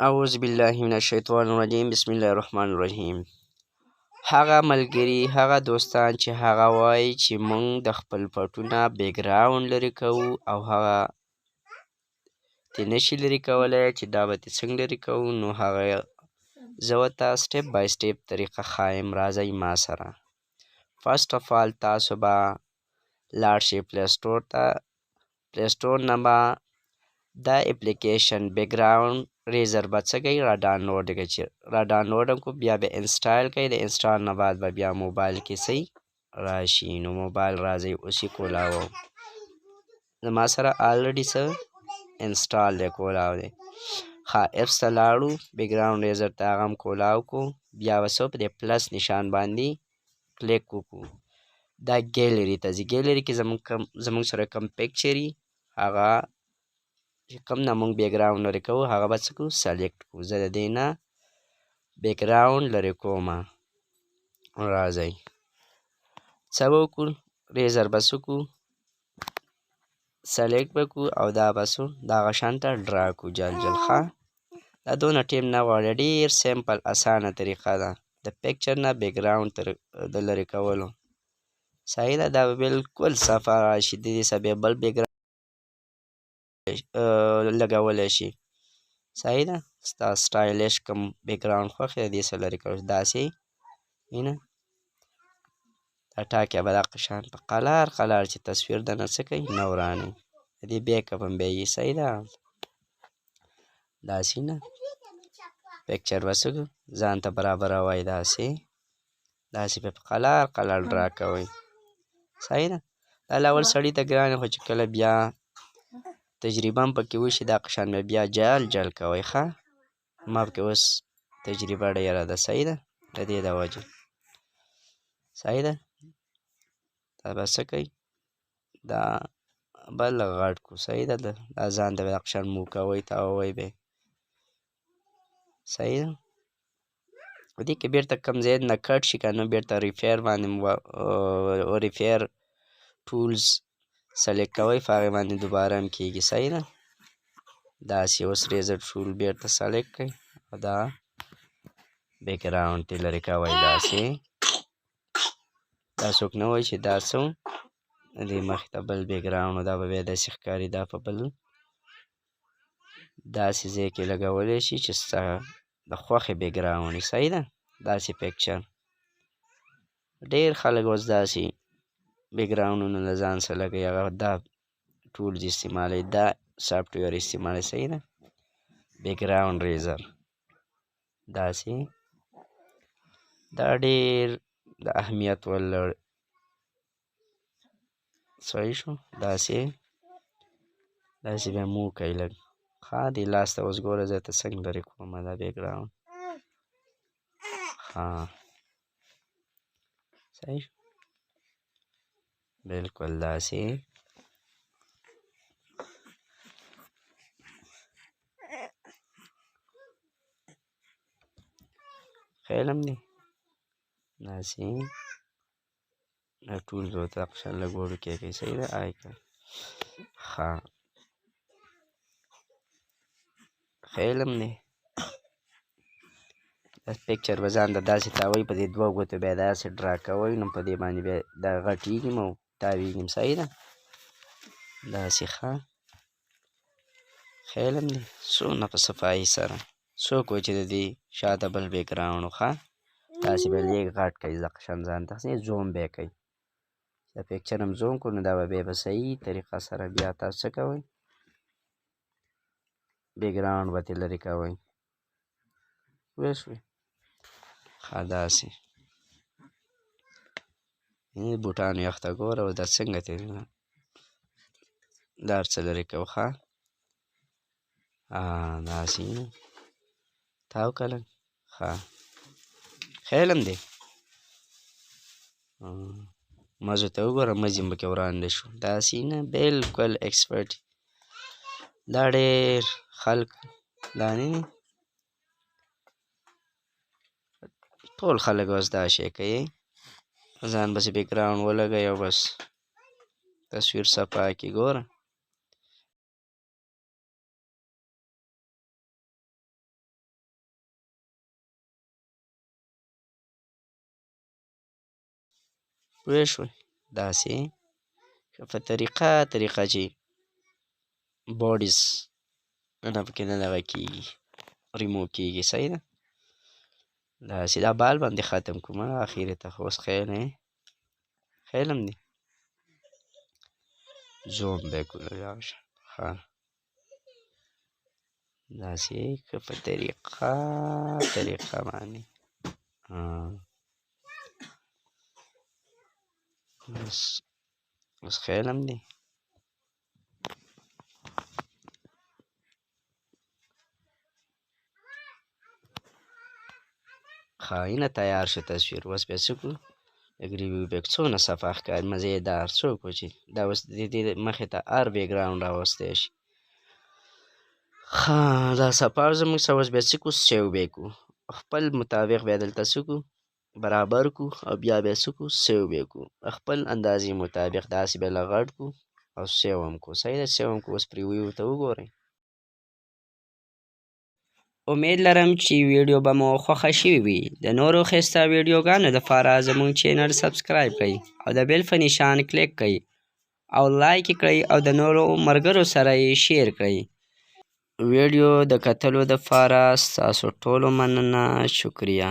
اعوذ بالله من الشیطان الرجیم بسم الله الرحمن الرحیم. هغه ملګري، هغه دوستان چې هغه وایي چې موږ د خپل پټونه بیکګراوند لرې کوو او هغه ترې نشي لرې کولی چې دا به ترې څنګه لرې کوو، نو هغه زه ورته سټیپ بای سټیپ طریقه ښایم. راځئ ما سره. فرسټ اف آل تاسو به لاړ شئ پلی سټور ته. پلی سټور نه به دا اپلیکیشن بیکګراوند ریزر به څه کوي، را ډاونلوډ کوي. چې را ډاونلوډ هم کو بیا به انسټال کوي. د انسټال نه بعد به بیا موبایل کې صحیح راشي. نو موبایل راځئ اوس یې کولاوو. زما سره آلریډي څه انسټال دی، کولاو دی. ښه اپس ته لاړو، بیکګراوند ریزر ته هغه هم کولاو کو. بیا به څه په دې پلس نشان باندې کلیک وکړو. دا ګیلري ته ځي. ګیلري کې زموږ سره کوم پکچر وي هغه چې کوم نه موږ بیکګراوند لرې کوو هغه به څه کړو، سلیکټ کړو. زه د دې نه بیکګراوند لرې کومه. راځئ څه به وکړو، ریزر به څه کړو، سلیکټ به کړو او دا به څه دغه شان ته ډرا کړو جل جل. ښه دا دونه ټیم نه غواړي، ډېر سمپل اسانه طریقه ده د پکچر نه بیکګراوند د لرې کولو. صحیح ده. دا به بلکل صفا راشي. د دې څخه بیا بل بیکګراوند لګولی شي. صحیح ده. ستا سټایلش کوم بیکګراوند خوښ دی د دې څخه لرې کول داسې وینه دا ټاکې به دغه شان په قلار قلار چې تصویر دنه څه کوي نه ورانوي. د دې بیک اپ هم بیا یې صحیح ده داسې نه پکچر به څه کړو ځان ته برابروئ. داسې به په قلار قلار ډرا کوئ. صحیح ده. دا لاول سړي ته ګران خو چې کله بیا تجربه هم پکې وشي دا قشان به بیا جل جل کوئ. ښه ما پکې اوس تجربه ډېره ده. صحیح ده. د دې د وجې صحیح ده. دا به څه کوي دا بل غټ کړو. صحیح ده. دا ځان ته به دغه شان مو کوئ تاووئ به. صحیح ده. په دې کې بېرته کوم ځای نه کټ شي که نه بېرته ریفیر باندې ریفیر ټولز سلیکټ کوئ په هغې باندې دوباره هم کېږي. صحیح ده. داسې اوس ریزر ټول بېرته سلیکټ کړئ او دا بیکګراوند ترې لرې کوئ. داسې دا څوک نه وایي چې دا څه د دې مخې ته بل بیکګراوند دا به بیا داسې ښکاري. دا په بل داسې ځای کې لګولی شي چې ستا د خوښې بیکګراوند وي. صحیح ده. داسې پکچر ډېر خلک اوس داسې بیکګراوندونه له ځان سره لګوي. هغه دا ټولز استعمالوي، دا سافټویر استعمالوي. صحیح ده. بیکګراوند ریزر داسې دا ډېر د اهمیت وړ صحیح شو. داسې بیا مو کوئ لږ. ښه دې لاس ته اوس ګوره زه ته څنګه لرې کومه دا بیکګراوند. ښه صحیح شو. بلکل داسې خیال هم دی. داسې دا ټول به ورته دغه شان لږ وړوکی کوئ. صحیح ده. آی که ښه خیال هم دی. دا پکچر به ځان ته داسې تاووئ په دې دوه ګوتو بیا داسې ډرا کوئ نو په دې باندې بیا دا غټېږي او تاویږي. صحیح ده. داسې ښه خیال هم دی. څومره په صفایي سره څوک وایي چې د دې شاته بل بیکګراوند و. ښه داسې به لږ غټ کوئ دغه شان ځان ته زوم به یې کوئ. د پکچر هم زوم کړو نو دا به بیا په صحیح طریقه سره بیا تاسو څه کوئ بیکګراوند به ترې لرې کوئ. پوه شوې. ښه داسې بوټانو یخ ته ګوره اوس دا څنګه ترې دا هر څه لرې کوو. ښه داسې تاو که لږ. ښه خیال هم دی. مزو ته وګوره مزي هم پکې وړاندې شو. داسې نه بلکل ایکسپرټ دا ډېر خلک دا نه دي ټول خلک اوس دا شی کوي. ځان بسې بیکګراوند ولګوئ او بس تصویر صفا کړي. ګوره پوه شوې داسې په طریقه چې باډیز نه پکې نه دغه کېږي ریموو کېږي صحیح ده داسې دا بال باندې ختم کړو اخرې ته خو اوس خیال خیال هم دی زوم به یې کړو ښه داسې که په طریقه باندې اوس خیال هم دی اینه تیار شو تصویر اوس بیا څه کړو لږ ریویو بیک څونه صفا ښکاري مزېدار څوک و چې دا اوس د دې مخې ته هر بیکګراونډ راوستی شي ښه دا صفا زموږ څه اوس بیا څه کړو سیو به یې کړو خپل مطابق بیا دلته څه کړو برابر کړو او بیا څه کړو سیو به یې کړو خپل اندازې مطابق داسې بیا له غټ کړو او سیو هم کړو صحیح ده سیو هم کړو اوس پریویو ته وګورئ امید لرم چې ویډیو به مو خوښه شوې وي د نورو ښایسته ویډیوګانو لپاره زموږ چینل سبسکرایب کړئ او د بیل په نشان کلیک کړئ او لایک یې کړئ او د نورو ملګرو سره یې شیر کړئ ویډیو د کتلو دپاره ستاسو ټولو مننه شکریه